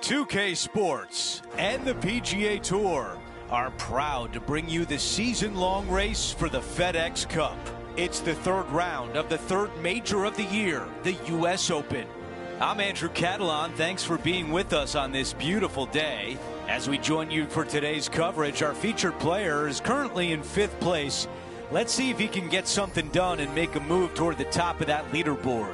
2K Sports and the PGA Tour are proud to bring you the season-long race for the FedEx Cup. It's the third round of the third major of the year, the U.S. Open. I'm Andrew Catalon. Thanks for being with us on this beautiful day. As we join you for today's coverage, our featured player is currently in 5th place. Let's see if he can get something done and make a move toward the top of that leaderboard.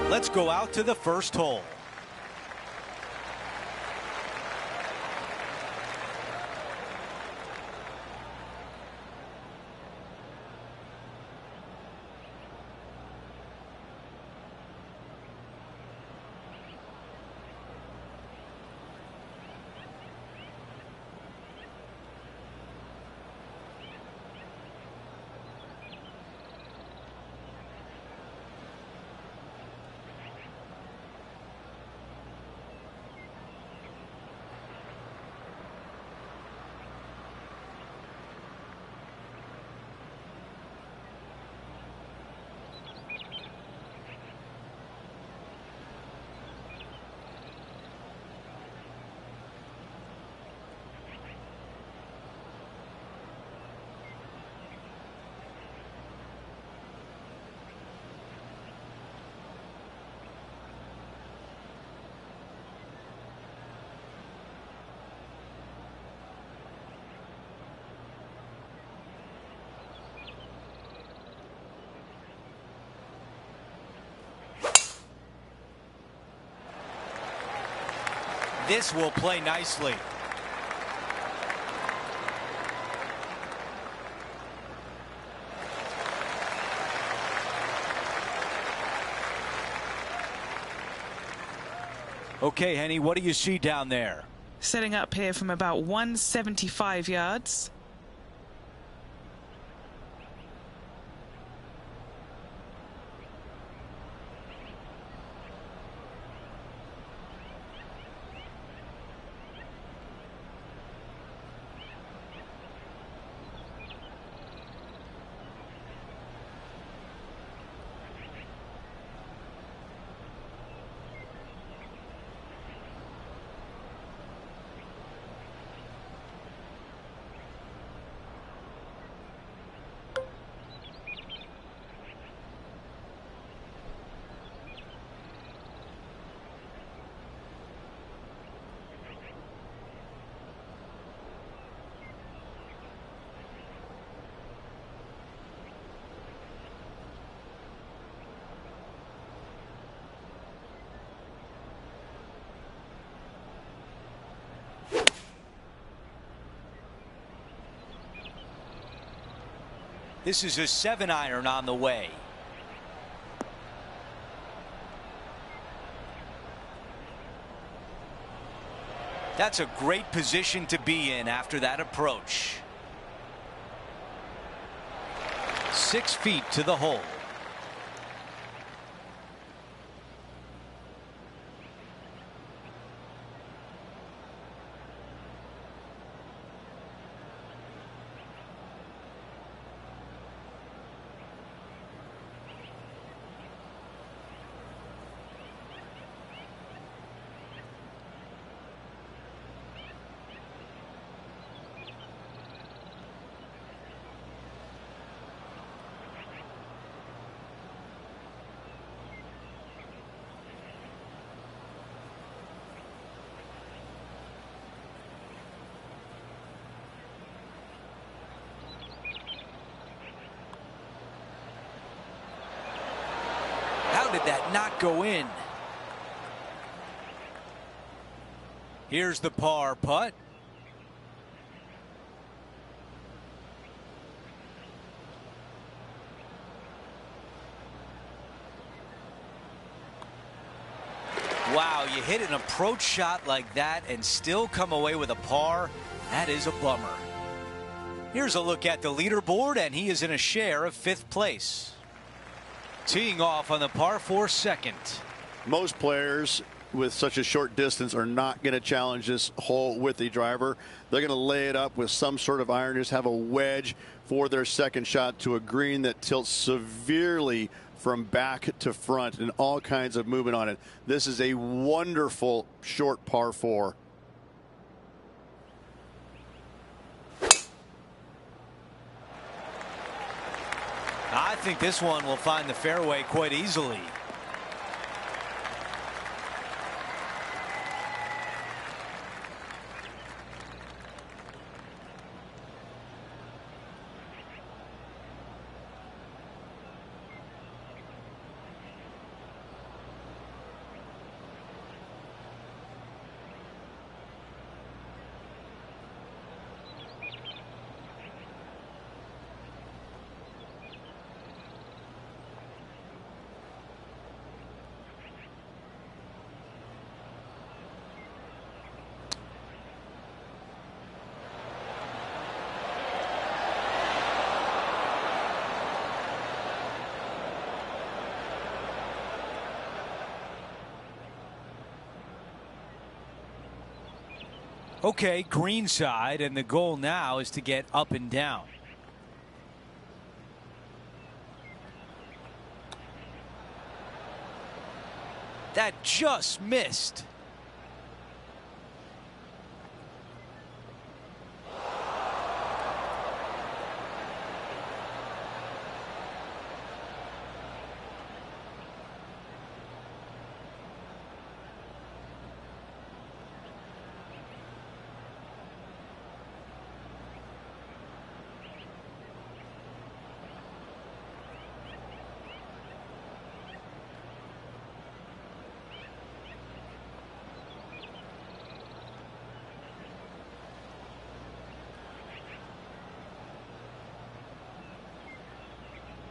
Let's go out to the first hole. This will play nicely. Okay, Henny, what do you see down there? Setting up here from about 175 yards. This is a 7-iron on the way. That's a great position to be in after that approach. 6 feet to the hole. How did that not go in? Here's the par putt. Wow, you hit an approach shot like that and still come away with a par. That is a bummer. Here's a look at the leaderboard, and he is in a share of 5th place. Teeing off on the par 4 second. Most players with such a short distance are not going to challenge this hole with the driver. They're going to lay it up with some sort of iron, just have a wedge for their second shot to a green that tilts severely from back to front and all kinds of movement on it. This is a wonderful short par 4. I think this one will find the fairway quite easily. Okay, green side, and the goal now is to get up and down. That just missed.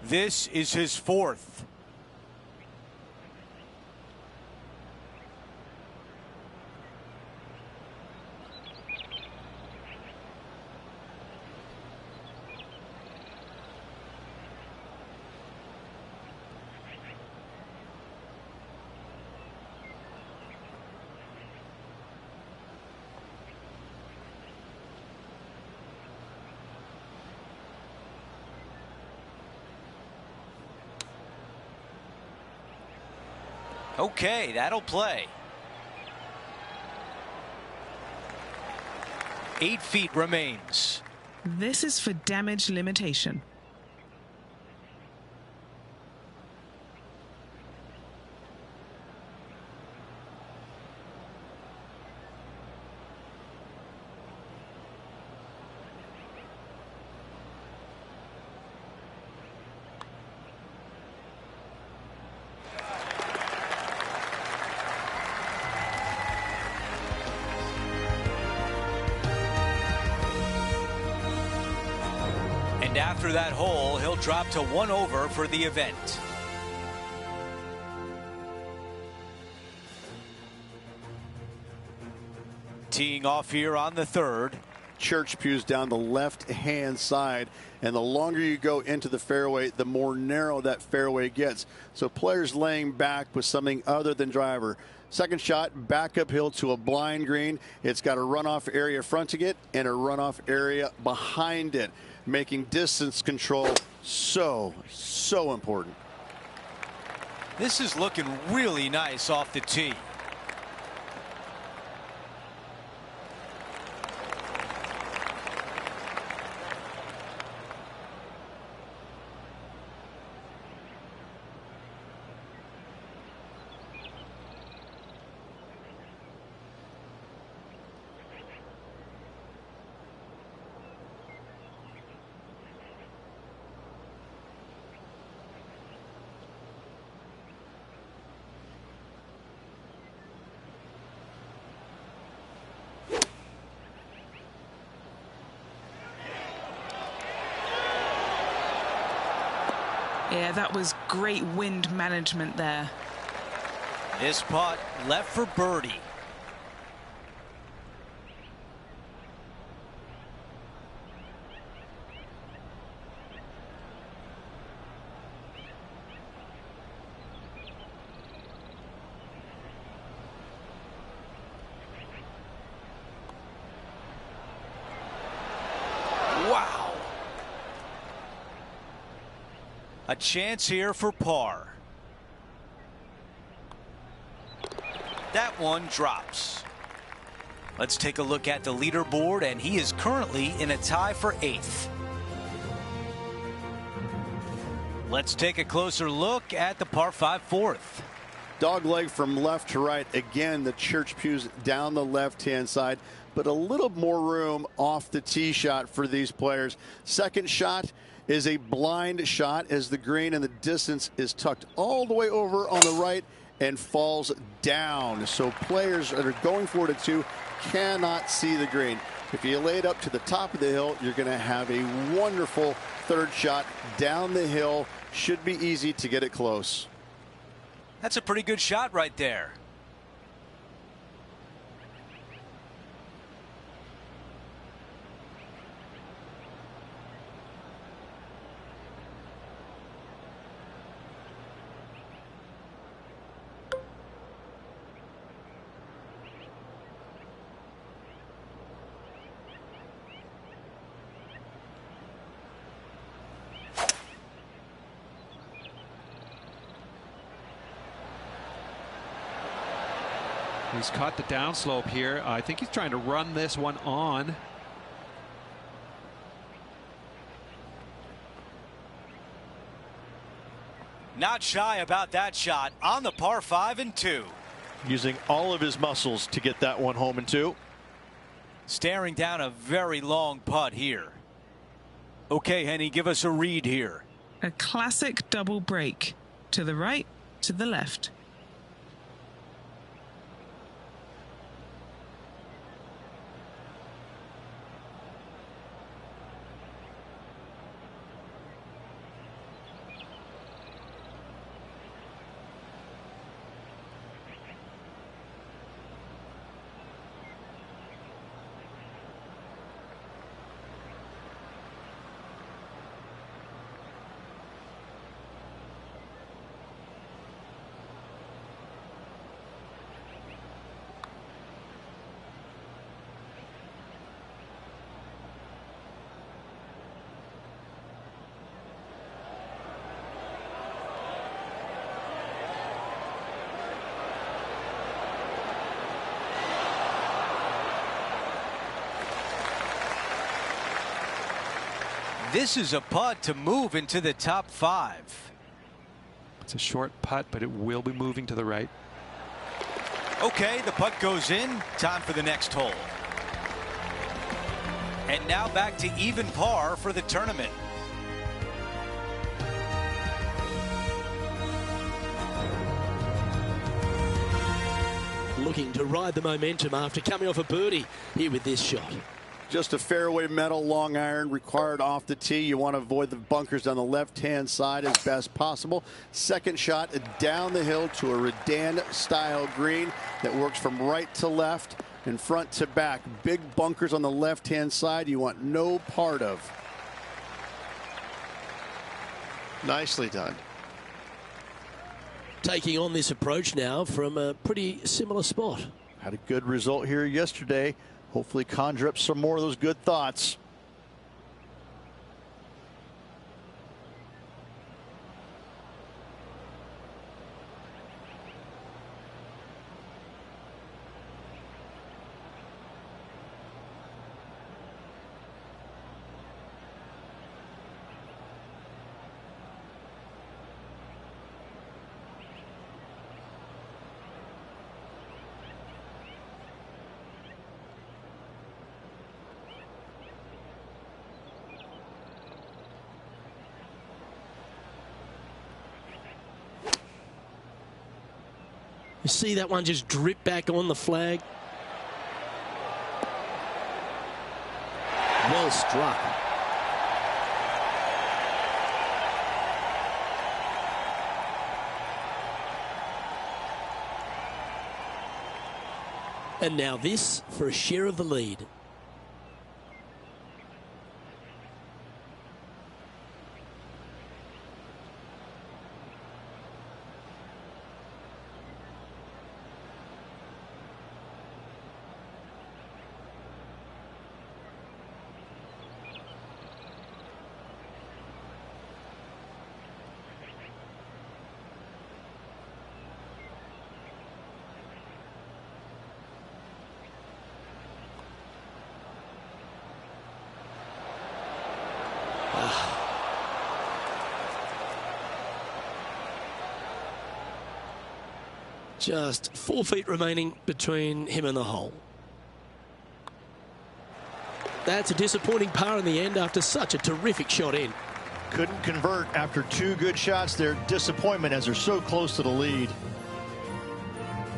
This is his 4th. Okay, that'll play. 8 feet remains. This is for damage limitation. And after that hole, he'll drop to 1 over for the event. Teeing off here on the 3rd. Church pews down the left-hand side, and the longer you go into the fairway, the more narrow that fairway gets. So players laying back with something other than driver. Second shot back uphill to a blind green. It's got a runoff area fronting it and a runoff area behind it, making distance control so important. This is looking really nice off the tee. Yeah, that was great wind management there. This putt left for birdie. Wow. A chance here for par. That one drops. Let's take a look at the leaderboard, and he is currently in a tie for 8th. Let's take a closer look at the par 5 4th. Dog leg from left to right. Again, the church pews down the left-hand side, but a little more room off the tee shot for these players. Second shot is a blind shot as the green and the distance is tucked all the way over on the right and falls down. So players that are going for it at 2 cannot see the green. If you lay it up to the top of the hill, you're going to have a wonderful third shot down the hill. Should be easy to get it close. That's a pretty good shot right there. He's caught the downslope here. I think he's trying to run this one on. Not shy about that shot on the par 5 and 2. Using all of his muscles to get that one home in 2. Staring down a very long putt here. Okay, Henny, give us a read here. A classic double break. To the right, to the left. This is a putt to move into the top 5. It's a short putt, but it will be moving to the right. Okay, the putt goes in. Time for the next hole. And now back to even par for the tournament. Looking to ride the momentum after coming off a birdie here with this shot. Just a fairway metal long iron required off the tee. You want to avoid the bunkers on the left-hand side as best possible. Second shot down the hill to a Redan-style green that works from right to left and front to back. Big bunkers on the left-hand side you want no part of. Nicely done. Taking on this approach now from a pretty similar spot. Had a good result here yesterday. Hopefully conjure up some more of those good thoughts. You see that one just drip back on the flag. Well struck. And now this for a share of the lead. Just 4 feet remaining between him and the hole. That's a disappointing par in the end after such a terrific shot in. Couldn't convert after 2 good shots there. Disappointment as they're so close to the lead.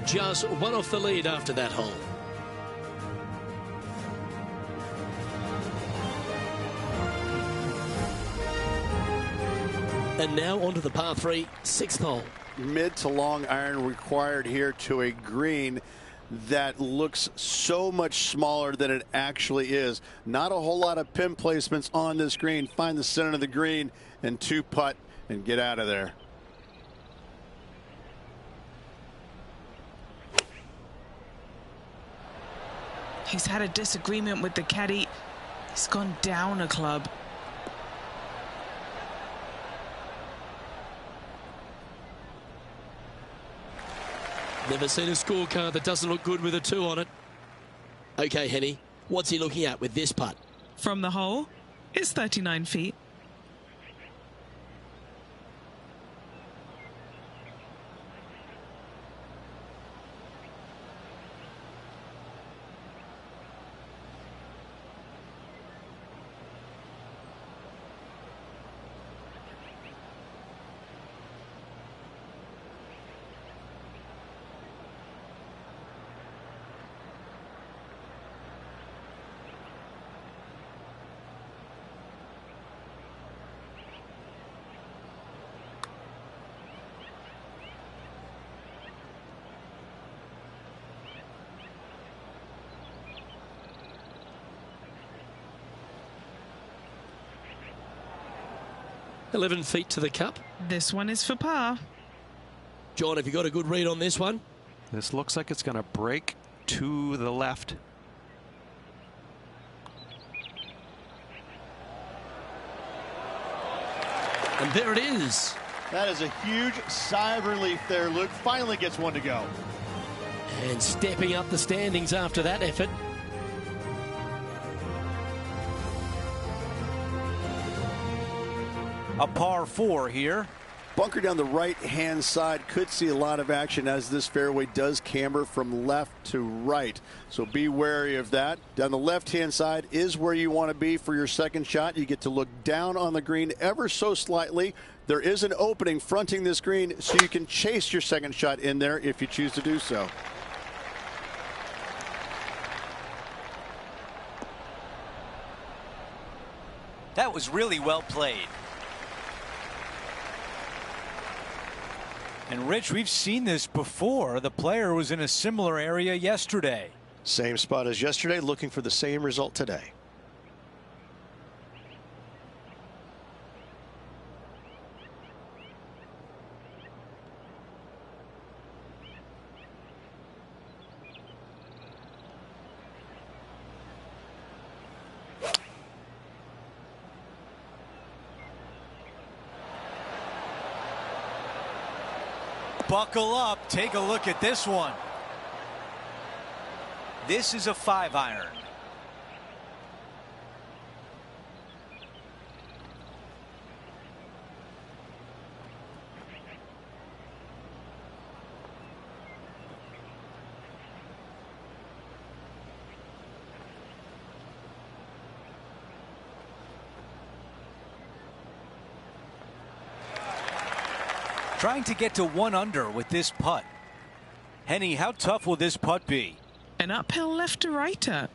Just 1 off the lead after that hole. And now onto the par 3, 6th hole. Mid to long iron required here to a green that looks so much smaller than it actually is. Not a whole lot of pin placements on this green. Find the center of the green and 2 putt and get out of there. He's had a disagreement with the caddy. He's gone down a club. Never seen a scorecard that doesn't look good with a 2 on it. Okay, Henny, what's he looking at with this putt? From the hole, it's 39 feet. "11 feet to the cup." This one is for par. John, have you got a good read on this one? This looks like it's going to break to the left. And there it is. That is a huge sigh of relief there. Luke finally gets one to go. And stepping up the standings after that effort. A par 4 here. Bunker down the right-hand side could see a lot of action as this fairway does camber from left to right. So be wary of that. Down the left-hand side is where you want to be for your second shot. You get to look down on the green ever so slightly. There is an opening fronting this green, so you can chase your second shot in there if you choose to do so. That was really well played. And Rich, we've seen this before. The player was in a similar area yesterday. Same spot as yesterday, looking for the same result today. Buckle up. Take a look at this one. This is a 5-iron. Trying to get to 1 under with this putt. Henny, how tough will this putt be? An uphill left to righter.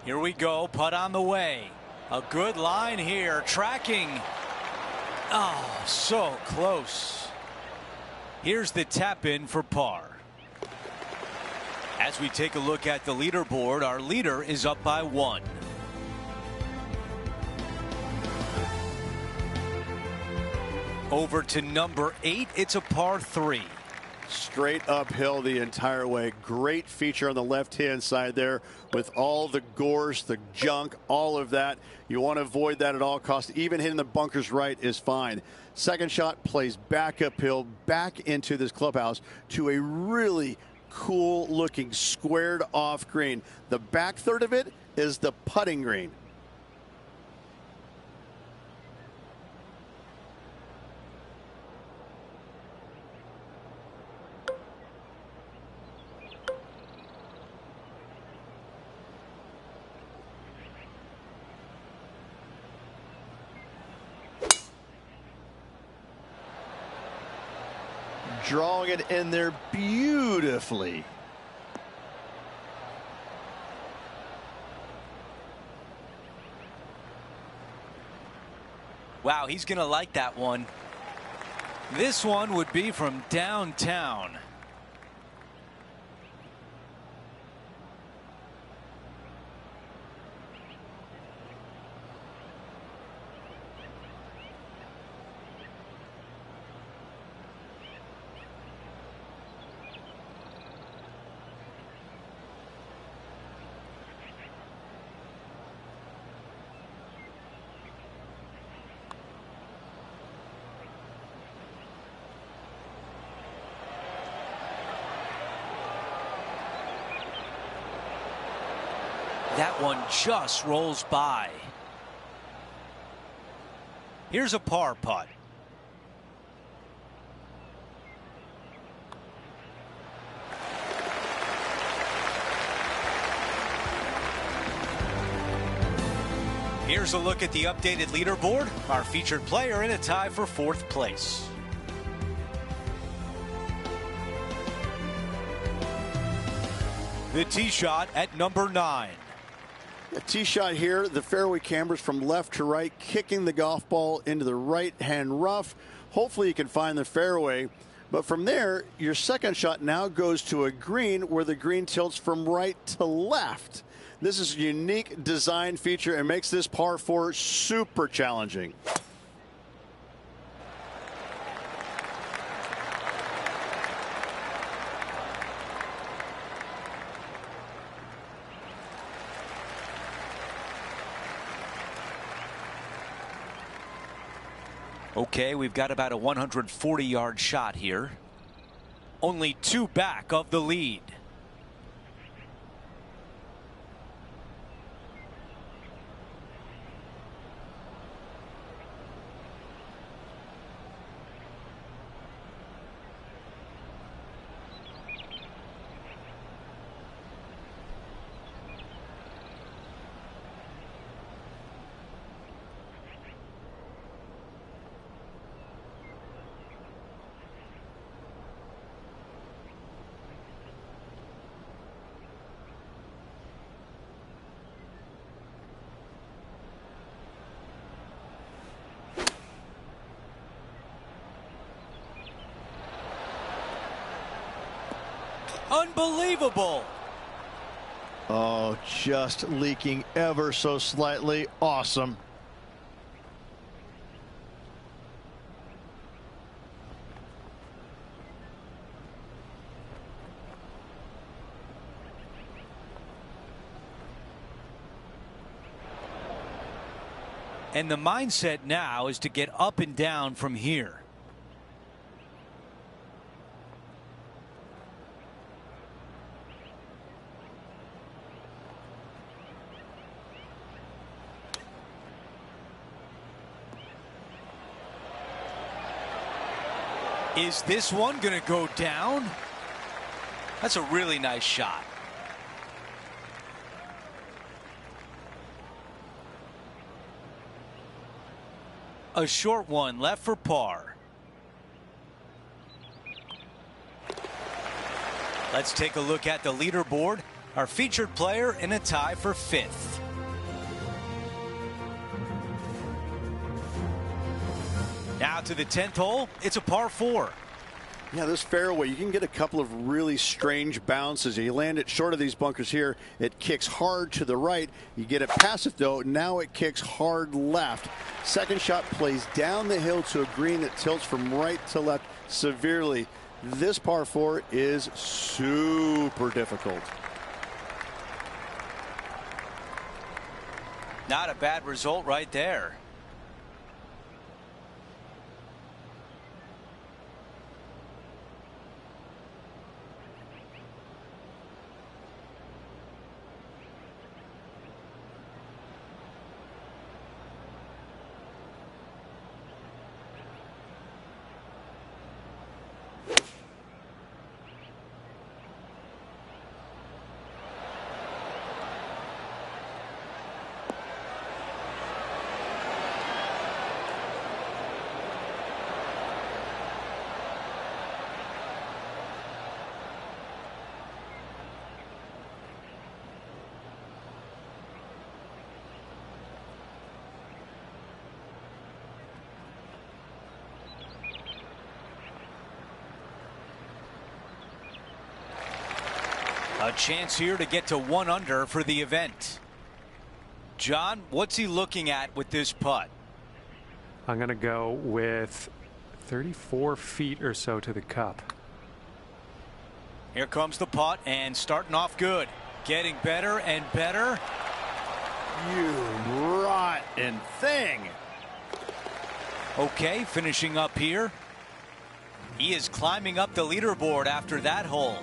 Here we go, putt on the way. A good line here, tracking. Oh, so close. Here's the tap in for par. As we take a look at the leaderboard, our leader is up by 1. Over to number 8, it's a par 3. Straight uphill the entire way. Great feature on the left-hand side there with all the gorse, the junk, all of that. You want to avoid that at all costs. Even hitting the bunkers right is fine. Second shot plays back uphill, back into this clubhouse to a really cool looking squared off green. The back third of it is the putting green. Drawing it in there beautifully. Wow, he's going to like that one. This one would be from downtown. That one just rolls by. Here's a par putt. Here's a look at the updated leaderboard. Our featured player in a tie for 4th place. The tee shot at number 9. A tee shot here, the fairway cambers from left to right, kicking the golf ball into the right-hand rough. Hopefully you can find the fairway. But from there, your second shot now goes to a green where the green tilts from right to left. This is a unique design feature and makes this par 4 super challenging. Okay, we've got about a 140-yard shot here. Only 2 back of the lead. Unbelievable. Oh, just leaking ever so slightly. Awesome. And the mindset now is to get up and down from here. Is this one going to go down? That's a really nice shot. A short one left for par. Let's take a look at the leaderboard. Our featured player in a tie for 5th. Now to the 10th hole. It's a par 4. Yeah, this fairway, you can get a couple of really strange bounces. You land it short of these bunkers here. It kicks hard to the right. You get it past it, though. Now it kicks hard left. Second shot plays down the hill to a green that tilts from right to left severely. This par 4 is super difficult. Not a bad result right there. A chance here to get to 1 under for the event. John, what's he looking at with this putt? I'm going to go with 34 feet or so to the cup. Here comes the putt and starting off good. Getting better and better. You rotten thing. Okay, finishing up here. He is climbing up the leaderboard after that hole.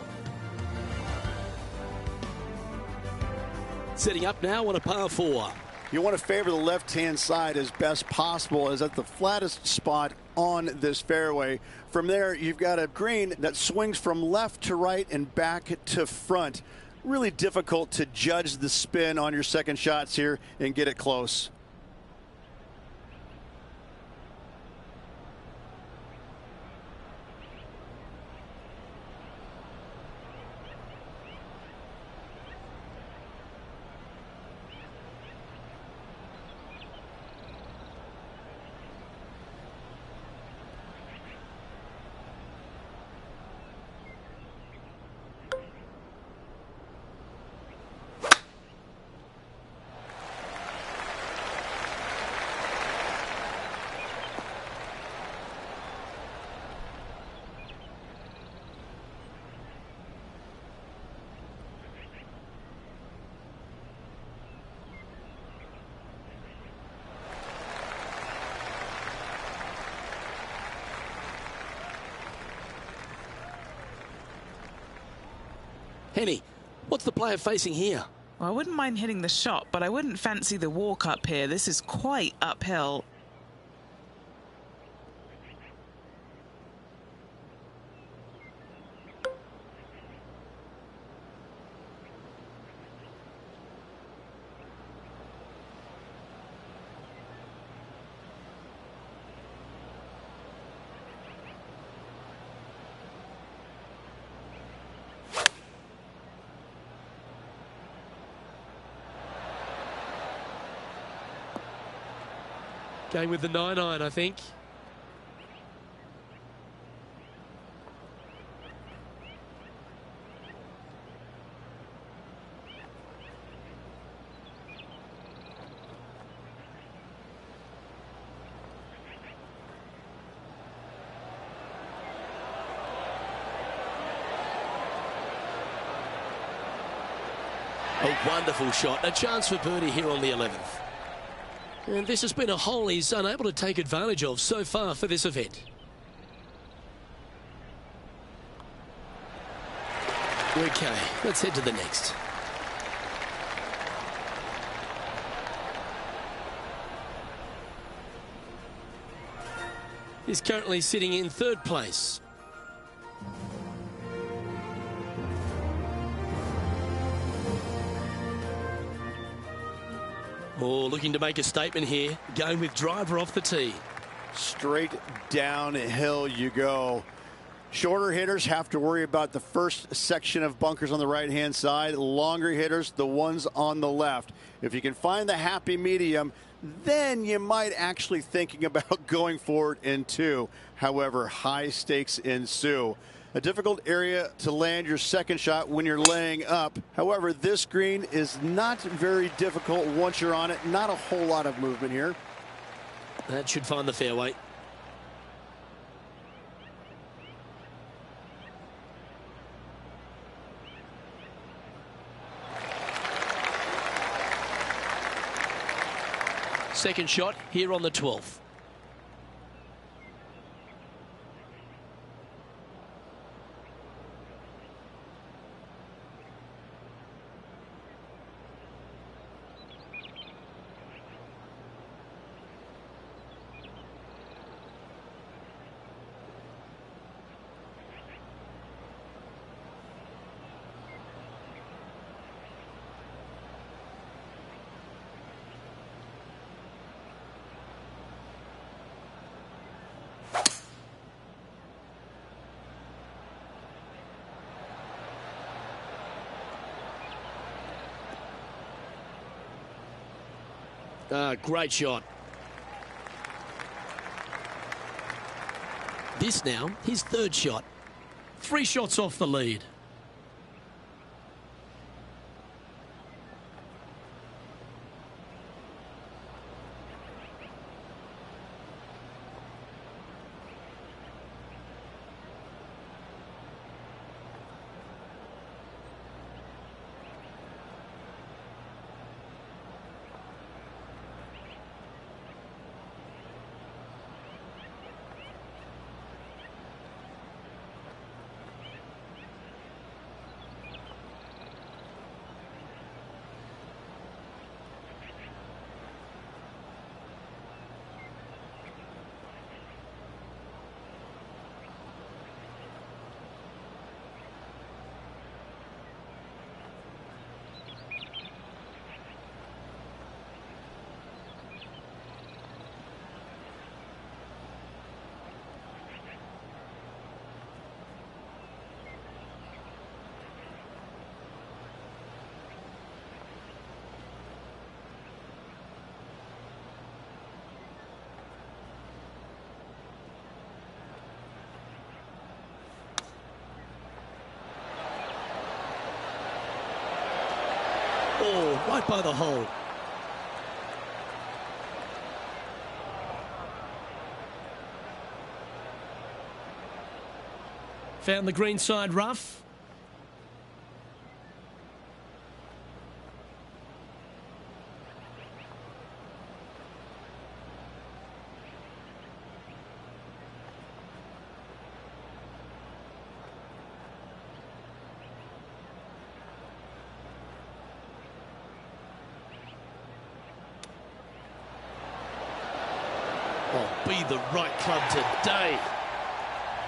Setting up now on a par 4. You want to favor the left-hand side as best possible, as at the flattest spot on this fairway. From there, you've got a green that swings from left to right and back to front. Really difficult to judge the spin on your second shots here and get it close. Henny, what's the player facing here? Well, I wouldn't mind hitting the shot, but I wouldn't fancy the walk up here. This is quite uphill. Going with the 9-iron, I think. A wonderful shot. A chance for birdie here on the 11th. And this has been a hole he's unable to take advantage of so far for this event. Okay, let's head to the next. He's currently sitting in 3rd place. Oh, looking to make a statement here, going with driver off the tee. Straight downhill you go. Shorter hitters have to worry about the first section of bunkers on the right-hand side. Longer hitters, the ones on the left. If you can find the happy medium, then you might actually thinking about going for it in 2. However, high stakes ensue. A difficult area to land your second shot when you're laying up. However, this green is not very difficult once you're on it. Not a whole lot of movement here. That should find the fairway. Second shot here on the 12th. Great shot. This now, his third shot. 3 shots off the lead. Oh, right by the hole. Found the green side rough. Oh, be the right club today.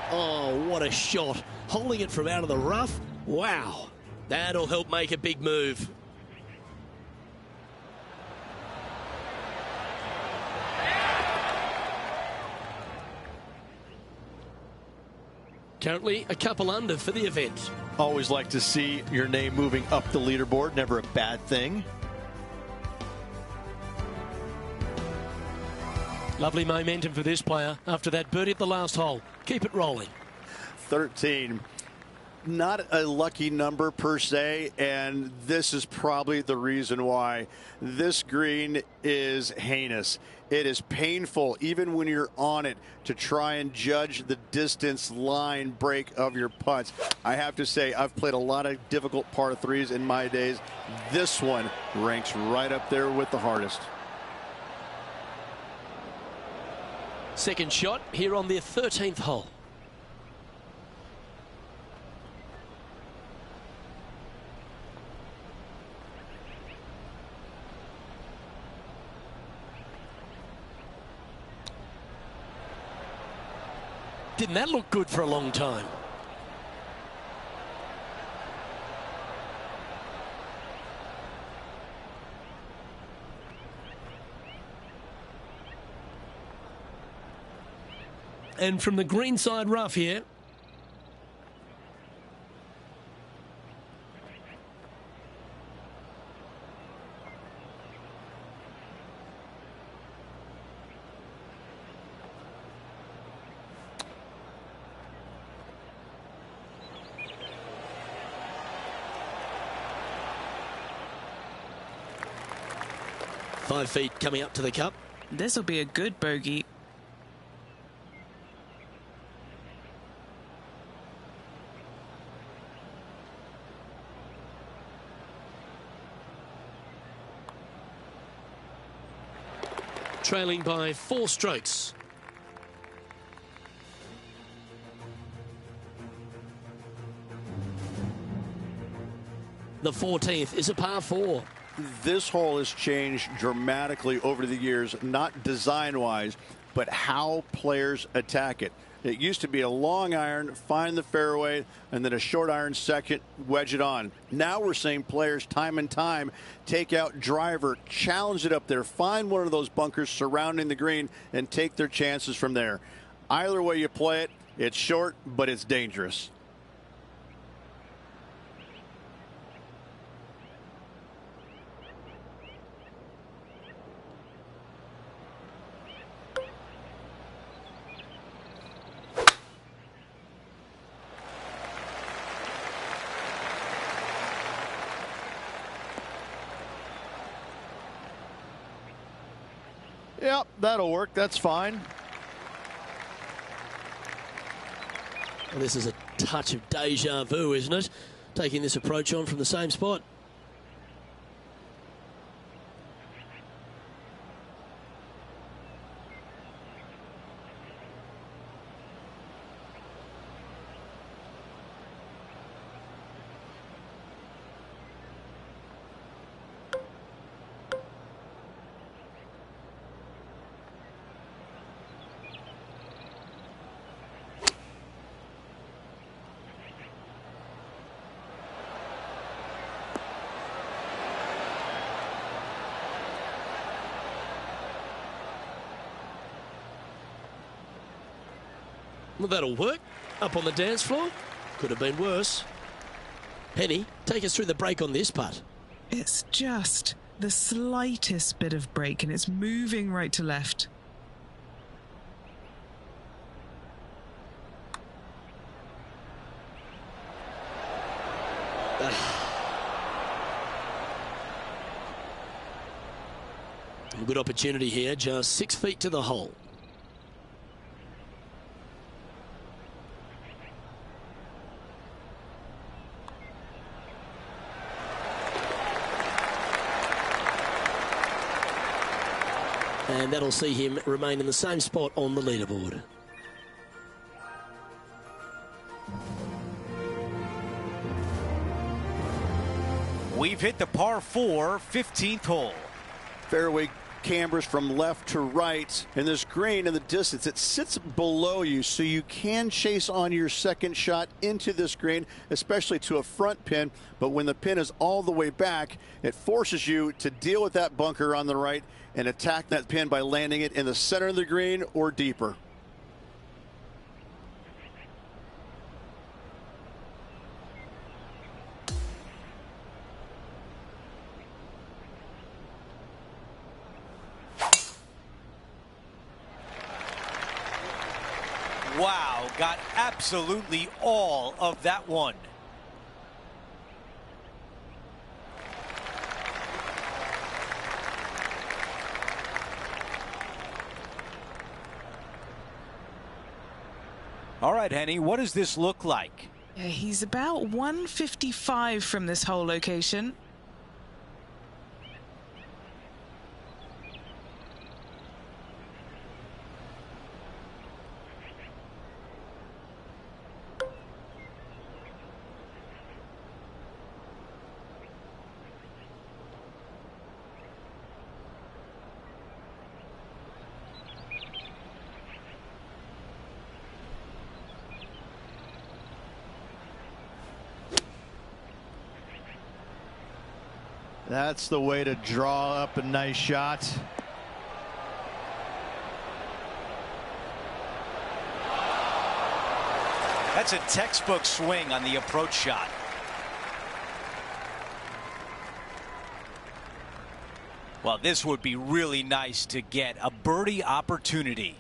Oh, what a shot. Holding it from out of the rough. Wow. That'll help make a big move. Currently a couple under for the event. Always like to see your name moving up the leaderboard. Never a bad thing. Lovely momentum for this player after that birdie at the last hole. Keep it rolling. 13. Not a lucky number per se, and this is probably the reason why. This green is heinous. It is painful, even when you're on it, to try and judge the distance line break of your putts. I have to say, I've played a lot of difficult par threes in my days. This one ranks right up there with the hardest. Second shot here on their 13th hole. Didn't that look good for a long time? And from the green side rough here, 5 feet coming up to the cup. This will be a good bogey. Trailing by 4 strokes. The 14th is a par 4. This hole has changed dramatically over the years, not design-wise, but how players attack it. It used to be a long iron, find the fairway, and then a short iron second, wedge it on. Now we're seeing players time and time take out driver, challenge it up there, find one of those bunkers surrounding the green, and take their chances from there. Either way you play it, it's short, but it's dangerous. Yep, that'll work. That's fine. And this is a touch of deja vu, isn't it? Taking this approach on from the same spot. Well, that'll work. Up on the dance floor. Could have been worse. Penny, take us through the break on this putt. It's just the slightest bit of break, and it's moving right to left. A good opportunity here, just 6 feet to the hole. And that'll see him remain in the same spot on the leaderboard. We've hit the par 4 15th hole. Fairway cambers from left to right, and this green in the distance, it sits below you, so you can chase on your second shot into this green, especially to a front pin. But when the pin is all the way back, it forces you to deal with that bunker on the right and attack that pin by landing it in the center of the green or deeper. Wow, got absolutely all of that one. All right, Henny, what does this look like? Yeah, he's about 155 from this hole location. That's the way to draw up a nice shot. That's a textbook swing on the approach shot. Well, this would be really nice to get a birdie opportunity.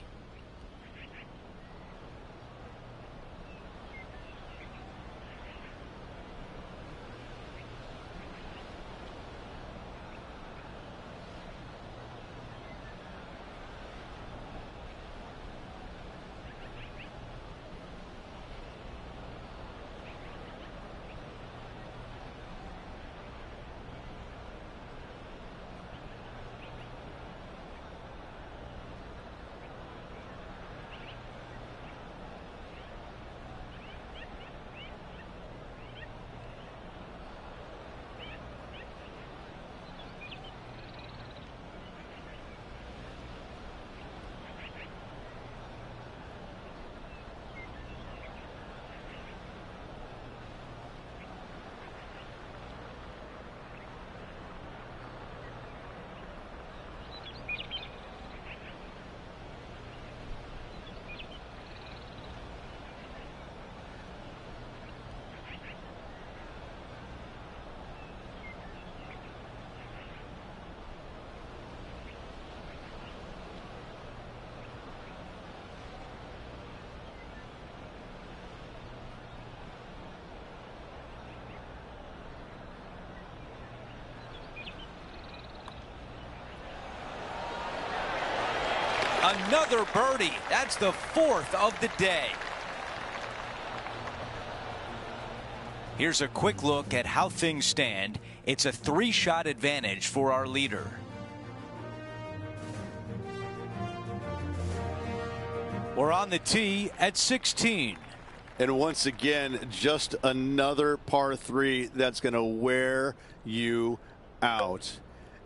Another birdie. That's the 4th of the day. Here's a quick look at how things stand. It's a 3-shot advantage for our leader. We're on the tee at 16. And once again, just another par 3 that's going to wear you out.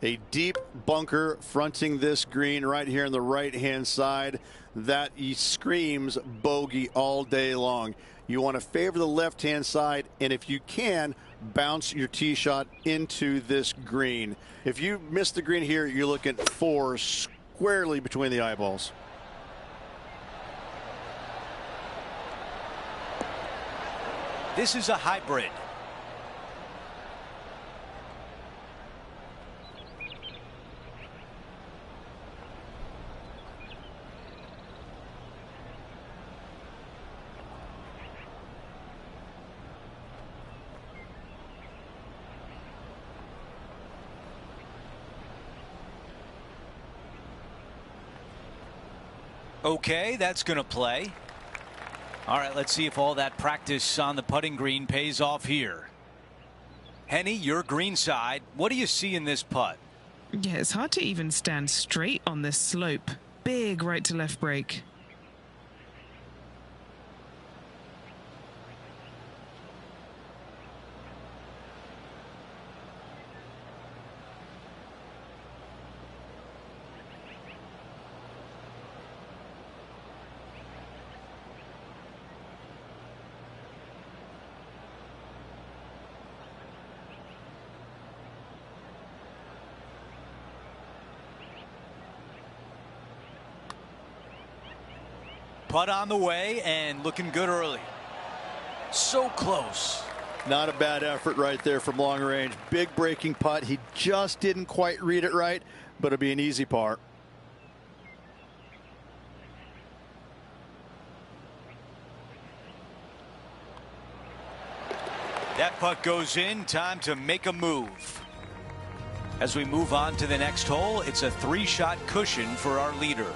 A deep bunker fronting this green right here on the right-hand side. That screams bogey all day long. You want to favor the left-hand side, and if you can, bounce your tee shot into this green. If you miss the green here, you're looking 4 squarely between the eyeballs. This is a hybrid. Okay, that's going to play. All right, let's see if all that practice on the putting green pays off here. Henny, your green side. What do you see in this putt? Yeah, it's hard to even stand straight on this slope. Big right to left break. Putt on the way and looking good early. So close. Not a bad effort right there from long range. Big breaking putt. He just didn't quite read it right, but it'll be an easy par. That putt goes in. Time to make a move. As we move on to the next hole, it's a 3-shot cushion for our leader.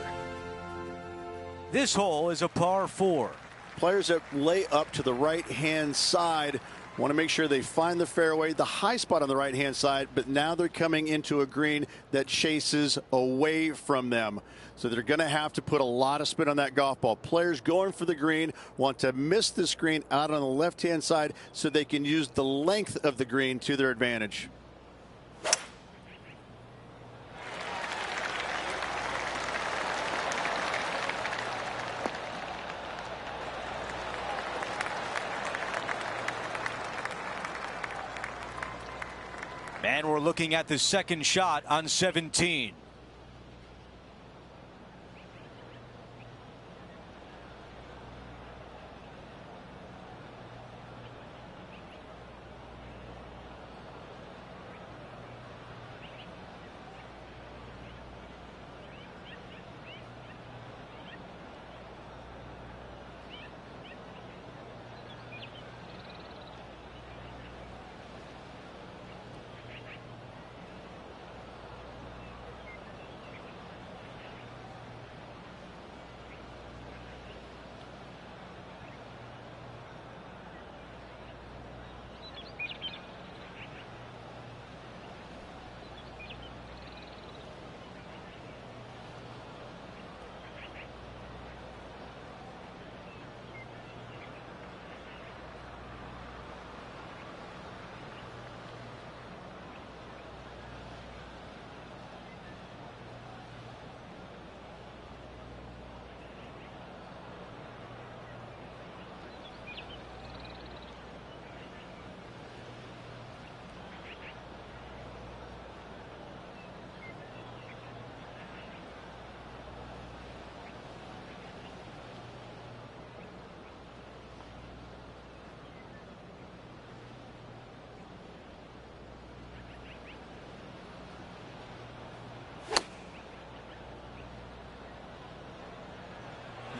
This hole is a par 4. Players that lay up to the right-hand side want to make sure they find the fairway, the high spot on the right-hand side, but now they're coming into a green that chases away from them. So they're going to have to put a lot of spin on that golf ball. Players going for the green want to miss the screen out on the left-hand side so they can use the length of the green to their advantage. And we're looking at the second shot on 17.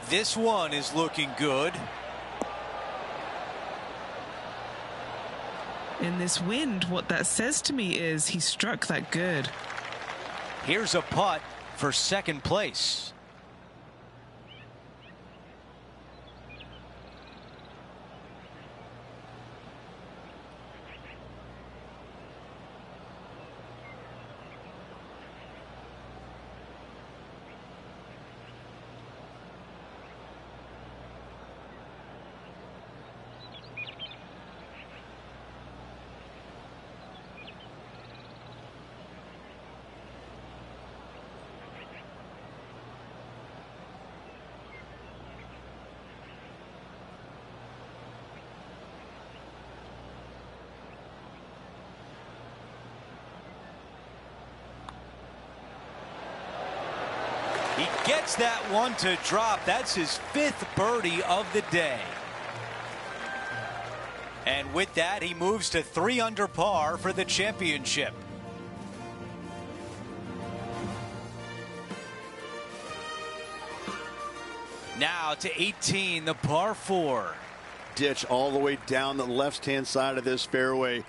This one is looking good. In this wind, what that says to me is he struck that good. Here's a putt for second place. He gets that one to drop. That's his 5th birdie of the day. And with that, he moves to 3 under par for the championship. Now to 18, the par 4. Ditch all the way down the left-hand side of this fairway.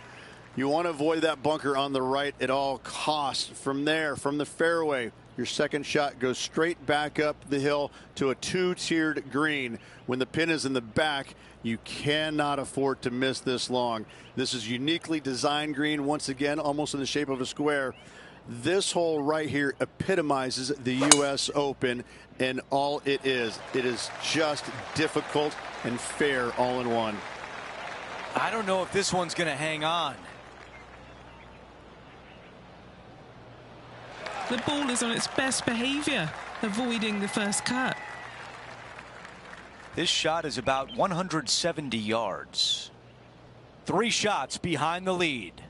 You want to avoid that bunker on the right at all costs. From there, from the fairway, your second shot goes straight back up the hill to a 2-tiered green. When the pin is in the back, you cannot afford to miss this long. This is uniquely designed green, once again, almost in the shape of a square. This hole right here epitomizes the U.S. Open and all it is. It is just difficult and fair all in one. I don't know if this one's going to hang on. The ball is on its best behavior, avoiding the first cut. This shot is about 170 yards. 3 shots behind the lead.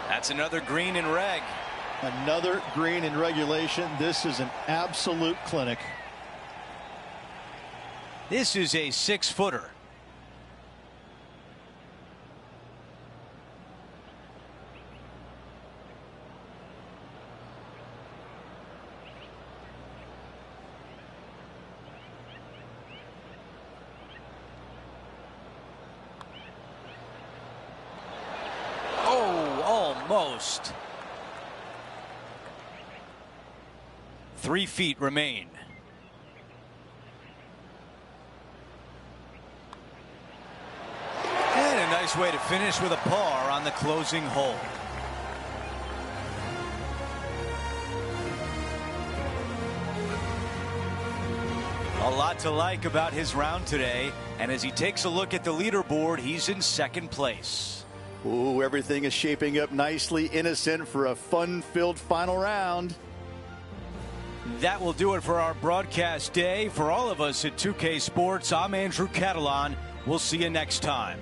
That's another green in reg. Another green in regulation. This is an absolute clinic. This is a 6-footer. Almost. 3 feet remain. And a nice way to finish with a par on the closing hole. A lot to like about his round today, and as he takes a look at the leaderboard, he's in 2nd place. Ooh, everything is shaping up nicely innocent for a fun-filled final round. That will do it for our broadcast day. For all of us at 2K Sports, I'm Andrew Catalan. We'll see you next time.